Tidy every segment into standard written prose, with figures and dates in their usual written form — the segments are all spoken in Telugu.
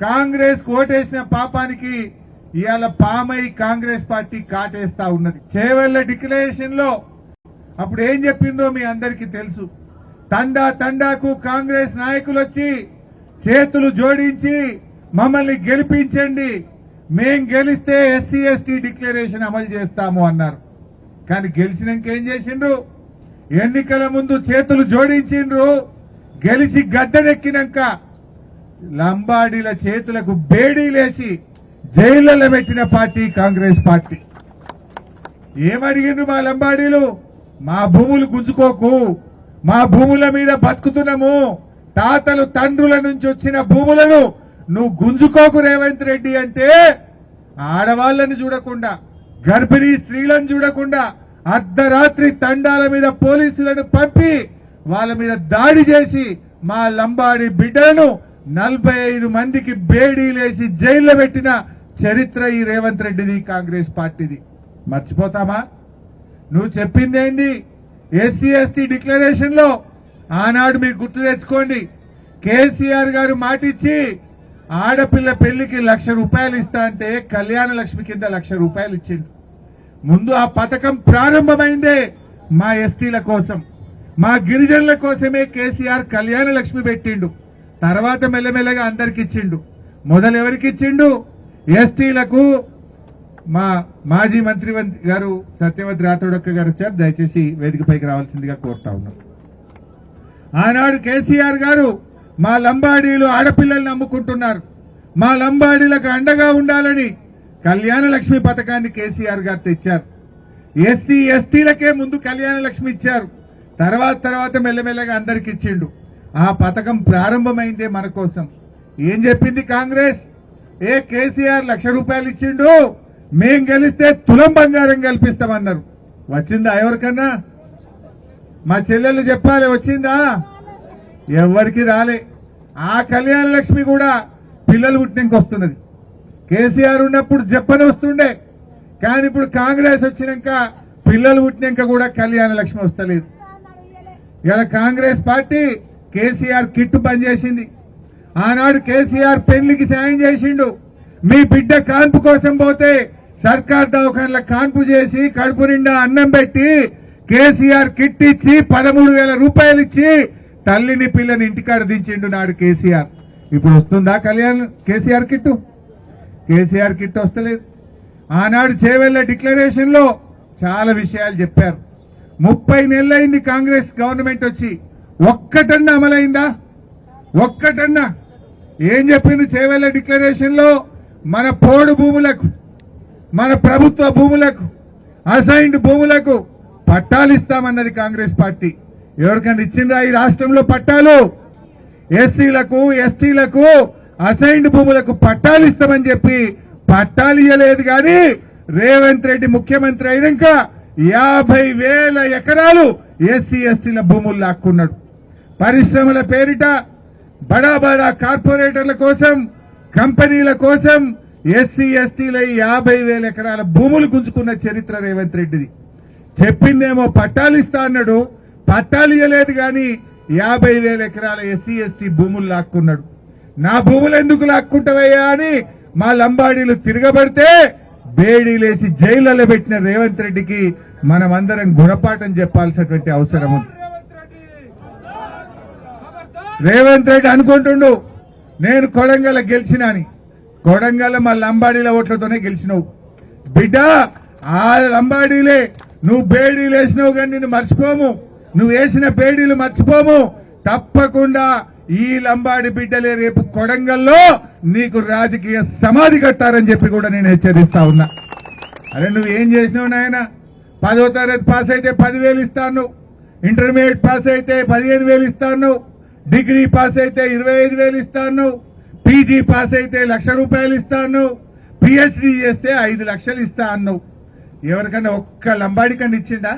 కాంగ్రెస్ ఓటేసిన పాపానికి ఇవాళ పామై కాంగ్రెస్ పార్టీ కాటేస్తా ఉన్నది. చేవెళ్ల డిక్లరేషన్ లో అప్పుడు ఏం చెప్పిందో మీ అందరికీ తెలుసు. తండాకు కాంగ్రెస్ నాయకులు వచ్చి చేతులు జోడించి మమ్మల్ని గెలిపించండి, మేం గెలిస్తే ఎస్సీ ఎస్టీ డిక్లరేషన్ అమలు చేస్తాము అన్నారు. కానీ గెలిచినాక ఏం చేసిండ్రు? ఎన్నికల ముందు చేతులు జోడించిండ్రు, గెలిచి గద్దెనెక్కినాక లంబాడీల చేతులకు బేడీలేసి జైళ్లలో పెట్టిన పార్టీ కాంగ్రెస్ పార్టీ. ఏమడిగిండ్రు మా లంబాడీలు? మా భూములు గుంజుకోకు, మా భూముల మీద బతుకుతున్నాము, తాతలు తండ్రుల నుంచి వచ్చిన భూములను నువ్వు గుంజుకోకు రేవంత్ రెడ్డి అంటే ఆడవాళ్లను చూడకుండా, గర్భిణీ స్త్రీలను చూడకుండా అర్ధరాత్రి తండాల మీద పోలీసులను పంపి వాళ్ళ మీద దాడి చేసి మా లంబాడి బిడ్డలను 45 మందికి బేడీలేసి జైల్లో పెట్టిన చరిత్ర ఈ రేవంత్ రెడ్డిది, కాంగ్రెస్ పార్టీది. మర్చిపోతామా? నువ్వు చెప్పిందేంది? ఎస్సీ ఎస్టీ డిక్లరేషన్ లో ఆనాడు మీరు గుర్తు తెచ్చుకోండి, కేసీఆర్ గారు మాటిచ్చి ఆడపిల్ల పెళ్లికి ₹1,00,000 ఇస్తా అంటే కళ్యాణ లక్ష్మి కింద ₹1,00,000 ఇచ్చిండు. ముందు ఆ పథకం ప్రారంభమైందే మా ఎస్టీల కోసం, మా గిరిజనుల కోసమే కేసీఆర్ కళ్యాణ లక్ష్మి పెట్టిండు. తర్వాత మెల్లమెల్లగా అందరికి ఇచ్చిండు. మొదలు ఎవరికి ఇచ్చిండు? ఎస్టీలకు. మా మాజీ మంత్రి గారు సత్యవతి రాథోడక్క గారు వచ్చారు, దయచేసి వేదికపైకి రావాల్సిందిగా కోరుతా ఉన్నాం. ఆనాడు కేసీఆర్ గారు మా లంబాడీలు ఆడపిల్లల్ని నమ్ముకుంటున్నారు, మా లంబాడీలకు అండగా ఉండాలని కళ్యాణ లక్ష్మి పథకాన్ని కేసీఆర్ గారు తెచ్చారు. ఎస్సీ ఎస్టీలకే ముందు కళ్యాణ లక్ష్మి ఇచ్చారు, తర్వాత మెల్లమెల్లగా అందరికి ఇచ్చిండు. ఆ పథకం ప్రారంభమైందే మన కోసం. ఏం చెప్పింది కాంగ్రెస్? కేసీఆర్ ₹1,00,000 ఇచ్చిండు, మేం గెలిస్తే తులం బంగారం కల్పిస్తామన్నారు. వచ్చిందా ఎవరికన్నా? మా చెల్లెళ్ళు చెప్పాలి, వచ్చిందా? ఎవరికి రాలే. ఆ కళ్యాణ లక్ష్మి కూడా పిల్లలు పుట్టినాక వస్తున్నది. కేసీఆర్ ఉన్నప్పుడు చెప్పని వస్తుండే, కానీ ఇప్పుడు కాంగ్రెస్ వచ్చినాక పిల్లలు పుట్టినాక కూడా కళ్యాణ లక్ష్మి వస్తలేదు. ఇలా కాంగ్రెస్ పార్టీ కేసీఆర్ కిట్టు బంద్ చేసింది. ఆనాడు కేసీఆర్ పెళ్లికి సాయం చేసిండు. మీ బిడ్డ కాన్పు కోసం పోతే సర్కార్ దవాఖానల కాన్పు చేసి కడుపు నిండా అన్నం పెట్టి కేసీఆర్ కిట్ ఇచ్చి ₹13,000 ఇచ్చి తల్లిని పిల్లని ఇంటికాడ దించిండు నాడు కేసీఆర్. ఇప్పుడు వస్తుందా కేసీఆర్ కిట్టు? కేసీఆర్ కిట్ వస్తలేదు. ఆనాడు చేవెళ్ల డిక్లరేషన్ లో చాలా విషయాలు చెప్పారు. 30 నెలలైంది కాంగ్రెస్ గవర్నమెంట్ వచ్చి, ఒక్కటన్నా అమలైందా? ఒక్కటన్నా? ఏం చెప్పింది చేవెళ్ల డిక్లరేషన్ లో? మన పోడు భూములకు, మన ప్రభుత్వ భూములకు, అసైన్డ్ భూములకు పట్టాలు ఇస్తామన్నది కాంగ్రెస్ పార్టీ. ఎవరికైనా ఇచ్చిందా ఈ రాష్ట్రంలో పట్టాలు? ఎస్సీలకు ఎస్టీలకు అసైన్డ్ భూములకు పట్టాలు ఇస్తామని చెప్పి పట్టాలు ఇవ్వలేదు. కానీ రేవంత్ రెడ్డి ముఖ్యమంత్రి అయినాక 50,000 ఎకరాలు ఎస్సీ ఎస్టీల భూములు లాక్కున్నాడు. పరిశ్రమల పేరిట బడా కార్పొరేటర్ల కోసం, కంపెనీల కోసం ఎస్సీ ఎస్టీల 50,000 ఎకరాల భూములు గుంజుకున్న చరిత్ర రేవంత్ రెడ్డిది. చెప్పిందేమో పట్టాలు ఇస్తా అన్నాడు, పట్టాలు ఇవ్వలేదు. కానీ 50,000 ఎకరాల ఎస్సీ ఎస్టీ భూములు లాక్కున్నాడు. నా భూములు ఎందుకు లాక్కుంటావయ్యా అని మా లంబాడీలు తిరగబడితే బేడీలేసి జైళ్లలో పెట్టిన రేవంత్ రెడ్డికి మనమందరం గుణపాఠం చెప్పాల్సినటువంటి అవసరం ఉంది. రేవంత్ రెడ్డి అనుకుంటుండు నేను కొడంగల్ గెలిచినాని. కొడంగల్ మా లంబాడీల ఓట్లతోనే గెలిచినావు బిడ్డ. ఆ లంబాడీలే నువ్వు బేడీలు వేసినావు, కానీ నిన్ను మర్చిపోము. నువ్వు వేసిన బేడీలు మర్చిపోము. తప్పకుండా ఈ లంబాడి బిడ్డలే రేపు కొడంగల్లో నీకు రాజకీయ సమాధి కట్టారని చెప్పి కూడా నేను హెచ్చరిస్తా ఉన్నా. అరే నువ్వు ఏం చేసినావు నాయన? 10వ తరగతి పాస్ అయితే 10,000 ఇస్తాను, ఇంటర్మీడియట్ పాస్ అయితే 15,000 ఇస్తాను, డిగ్రీ పాస్ అయితే 25,000 ఇస్తాను, పీజీ పాస్ అయితే ₹1,00,000 ఇస్తాను, పిహెచ్డీ చేస్తే 5 లక్షలు ఇస్తా అన్నావు. ఎవరికన్నా ఒక్క లంబాడి కన్నా ఇచ్చిండా?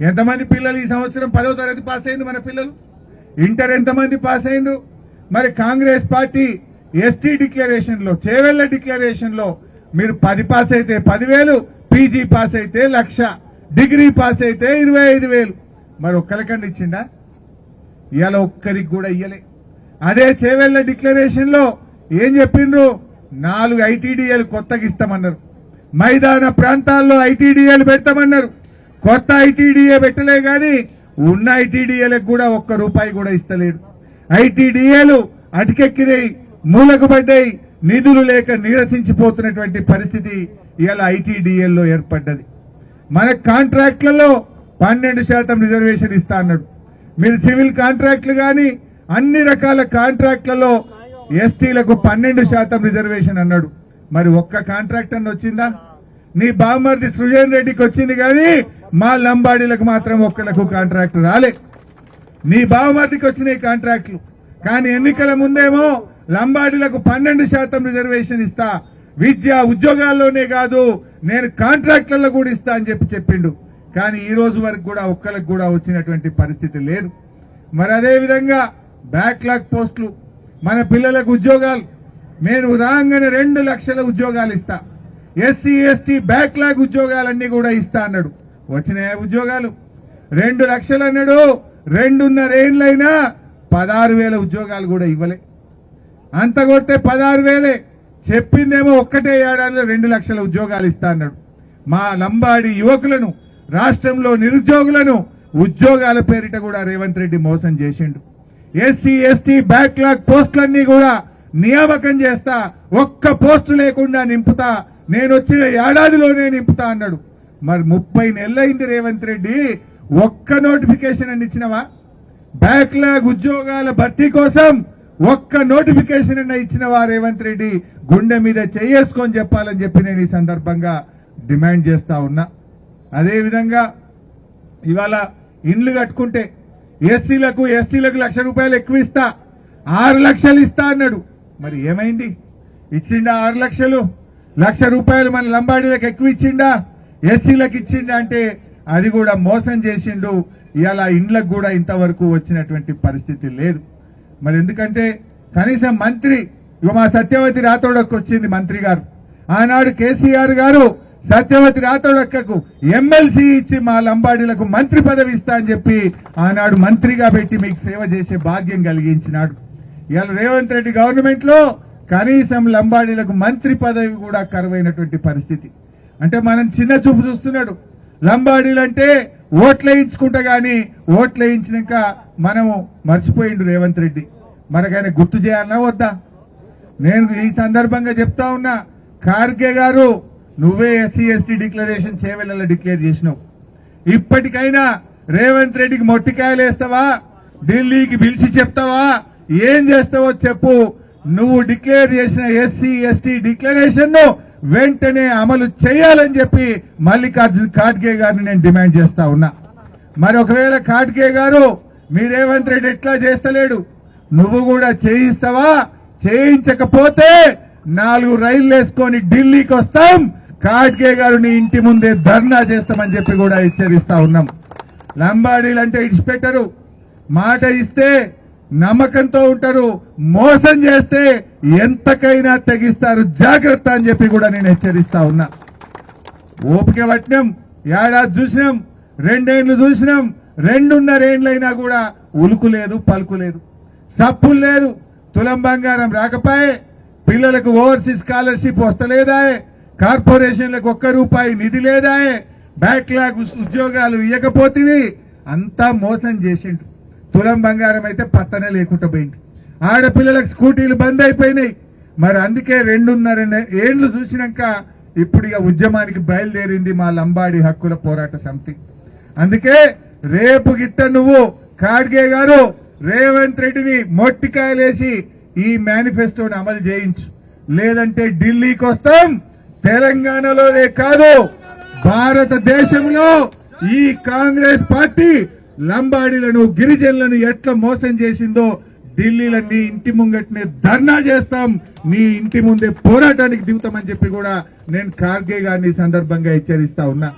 ఎంతమంది పిల్లలు ఈ సంవత్సరం 10వ తరగతి పాస్ అయింది? మన పిల్లలు ఇంటర్ ఎంతమంది పాస్ అయిండు? మరి కాంగ్రెస్ పార్టీ ఎస్టీ డిక్లరేషన్ లో, చేవెళ్ల డిక్లరేషన్ లో మీరు 10 పాస్ అయితే 10,000, పీజీ పాస్ అయితే 1,00,000, డిగ్రీ పాస్ అయితే 25,000. మరి ఒక్కరికన్నా ఇచ్చిండా? ఇవాళ ఒక్కరికి కూడా ఇయ్యలే. అదే చేవెళ్ల డిక్లరేషన్ లో ఏం చెప్పిండ్రు 4 ఐటీడీఏలు కొత్తగా ఇస్తామన్నారు. మైదాన ప్రాంతాల్లో ఐటీడీఏలు పెడతామన్నారు. కొత్త ఐటీడీఏ పెట్టలే గాని ఉన్న ఐటీడీఏలకు కూడా ₹1 కూడా ఇస్తలేడు. ఐటీడీఏలు అటుకెక్కినాయి, మూలకు పడ్డాయి, నిధులు లేక నీరసించిపోతున్నటువంటి పరిస్థితి ఇవాళ ఐటీడీఏల్లో ఏర్పడ్డది. మన కాంట్రాక్టులలో 12% రిజర్వేషన్ ఇస్తా అన్నాడు. మీరు సివిల్ కాంట్రాక్టులు గాని అన్ని రకాల కాంట్రాక్టులలో ఎస్టీలకు 12% రిజర్వేషన్ అన్నాడు. మరి ఒక్క కాంట్రాక్ట్ అన్న వచ్చిందా? నీ బామ్మర్ది సృజన్ రెడ్డికి వచ్చింది కానీ మా లంబాడీలకు మాత్రం ఒక్కలకు కాంట్రాక్ట్ రాలే. నీ బావమర్దికి వచ్చినాయి కాంట్రాక్టులు, కానీ ఎన్నికల ముందేమో లంబాడీలకు 12% రిజర్వేషన్ ఇస్తా, విద్య ఉద్యోగాల్లోనే కాదు నేను కాంట్రాక్టులలో కూడా ఇస్తా అని చెప్పిండు. కానీ ఈ రోజు వరకు కూడా ఒక్కలకు కూడా వచ్చినటువంటి పరిస్థితి లేదు. మరి అదే విధంగా బ్యాక్లాగ్ పోస్టులు, మన పిల్లలకు ఉద్యోగాలు నేను రాగానే 2 లక్షల ఉద్యోగాలు ఇస్తా, ఎస్సీ ఎస్టీ బ్యాక్లాగ్ ఉద్యోగాలన్నీ కూడా ఇస్తా అన్నాడు. వచ్చినాయా ఉద్యోగాలు? 2 లక్షలు అన్నాడు. 2.5 ఏళ్లైనా 16,000 ఉద్యోగాలు కూడా ఇవ్వలే. అంత కొట్టే 16,000 చెప్పిందేమో ఒక్కటే ఏడాదిలో 2 లక్షల ఉద్యోగాలు ఇస్తా అన్నాడు. మా లంబాడి యువకులను, రాష్ట్రంలో నిరుద్యోగులను ఉద్యోగాల పేరిట కూడా రేవంత్ రెడ్డి మోసం చేసిండు. ఎస్సీ ఎస్టీ బ్యాక్లాగ్ పోస్టులన్నీ కూడా నియామకం చేస్తా, ఒక్క పోస్టు లేకుండా నింపుతా, నేను వచ్చిన ఏడాదిలోనే నింపుతా అన్నాడు. మరి 30 నెలలైంది రేవంత్ రెడ్డి, ఒక్క నోటిఫికేషన్ అని ఇచ్చినవా? బ్యాక్లాగ్ ఉద్యోగాల భర్తీ కోసం ఒక్క నోటిఫికేషన్ అన్న ఇచ్చినవా రేవంత్ రెడ్డి? గుండె మీద చేసుకొని చెప్పాలని చెప్పి నేను ఈ సందర్భంగా డిమాండ్ చేస్తా ఉన్నా. అదేవిధంగా ఇవాళ ఇండ్లు కట్టుకుంటే ఎస్సీలకు ఎస్టీలకు ₹1,00,000 ఎక్కువ ఇస్తా, 6 లక్షలు ఇస్తా అన్నాడు. మరి ఏమైంది? ఇచ్చిండా 6 లక్షలు? ₹1,00,000 మన లంబాడీలకు ఎక్కువ ఇచ్చిండా, ఎస్సీలకు ఇచ్చిండా అంటే అది కూడా మోసం చేసిండు. ఇవాళ ఇండ్లకు కూడా ఇంతవరకు వచ్చినటువంటి పరిస్థితి లేదు. మరి ఎందుకంటే కనీసం మంత్రి మా సత్యవతి రాథోడకు వచ్చింది మంత్రి గారు, ఆనాడు కేసీఆర్ గారు సత్యవతి రాథోడక్కకు ఎమ్మెల్సీ ఇచ్చి మా లంబాడీలకు మంత్రి పదవి ఇస్తా అని చెప్పి ఆనాడు మంత్రిగా పెట్టి మీకు సేవ చేసే భాగ్యం కలిగించినాడు. ఇవాళ రేవంత్ రెడ్డి గవర్నమెంట్ లో కనీసం లంబాడీలకు మంత్రి పదవి కూడా కరువైనటువంటి పరిస్థితి. అంటే మనం చిన్న చూపు చూస్తున్నాడు. లంబాడీలంటే ఓట్లేయించుకుంటా గాని ఓట్లేయించినాక మనము మర్చిపోయిండు రేవంత్ రెడ్డి. మనకైనా గుర్తు చేయాలన్నా వద్దా? నేను ఈ సందర్భంగా చెప్తా ఉన్నా, ఖార్గే గారు నువ్వే SC ST declaration Chevella declare చేసినావు. ఇప్పటికైనా రేవంత్ రెడ్డికి మొట్టికాయలు వేస్తావా? ఢిల్లీకి పిలిచి చెప్తావా? ఏం చేస్తావో చెప్పు. నువ్వు డిక్లేర్ చేసిన ఎస్సీ ఎస్టీ డిక్లరేషన్ ను వెంటనే అమలు చేయాలని చెప్పి మల్లికార్జున్ ఖార్గే గారిని నేను డిమాండ్ చేస్తా ఉన్నా. మరి ఒకవేళ ఖార్గే గారు మీ రేవంత్ రెడ్డి ఎట్లా చేస్తలేడు, నువ్వు కూడా చేయిస్తావా? చేయించకపోతే 4 రైళ్లు వేసుకొని ఢిల్లీకి వస్తాం, ఖార్గే గారు నీ ఇంటి ముందే ధర్నా చేస్తామని చెప్పి కూడా హెచ్చరిస్తా ఉన్నాం. లంబాడీలు అంటే ఇడిచిపెట్టరు, మాట ఇస్తే నమ్మకంతో ఉంటారు, మోసం చేస్తే ఎంతకైనా తెగిస్తారు, జాగ్రత్త అని చెప్పి కూడా నేను హెచ్చరిస్తా ఉన్నా. ఓపిక పట్టినాం, ఏడాది చూసినాం, 2 ఏళ్లు చూసినాం, 2.5 ఏళ్లైనా కూడా ఉలుకు లేదు, పలుకు లేదు, సప్పులు లేదు. తులం బంగారం రాకపోయే, పిల్లలకు ఓవర్సీస్ స్కాలర్షిప్ వస్తలేదాయే, కార్పొరేషన్లకు ₹1 నిధి లేదాయే, బ్యాక్లాగ్ ఉద్యోగాలు ఇవ్వకపోతేవి, అంతా మోసం చేసిండు. తులం బంగారం అయితే పత్తనే లేకుండా పోయింది. ఆడపిల్లలకు స్కూటీలు బంద్ అయిపోయినాయి. మరి అందుకే 2.5 ఏళ్లు చూసినాక ఇప్పుడు ఇక ఉద్యమానికి బయలుదేరింది మా లంబాడి హక్కుల పోరాట సమితి. అందుకే రేపు గిట్ట నువ్వు ఖార్గే గారు రేవంత్ రెడ్డిని మొట్టికాయలేసి ఈ మేనిఫెస్టోని అమలు చేయించు, లేదంటే ఢిల్లీకి వస్తాం. తెలంగాణలోనే కాదు భారతదేశంలో ఈ కాంగ్రెస్ పార్టీ లంబాడీలను గిరిజనులను ఎట్లా మోసం చేసిందో ఢిల్లీలో నీ ఇంటి ముంగట్నే ధర్నా చేస్తాం, నీ ఇంటి ముందే పోరాటానికి దిగుతామని చెప్పి కూడా నేను ఖార్గే గారిని సందర్భంగా హెచ్చరిస్తా ఉన్నా.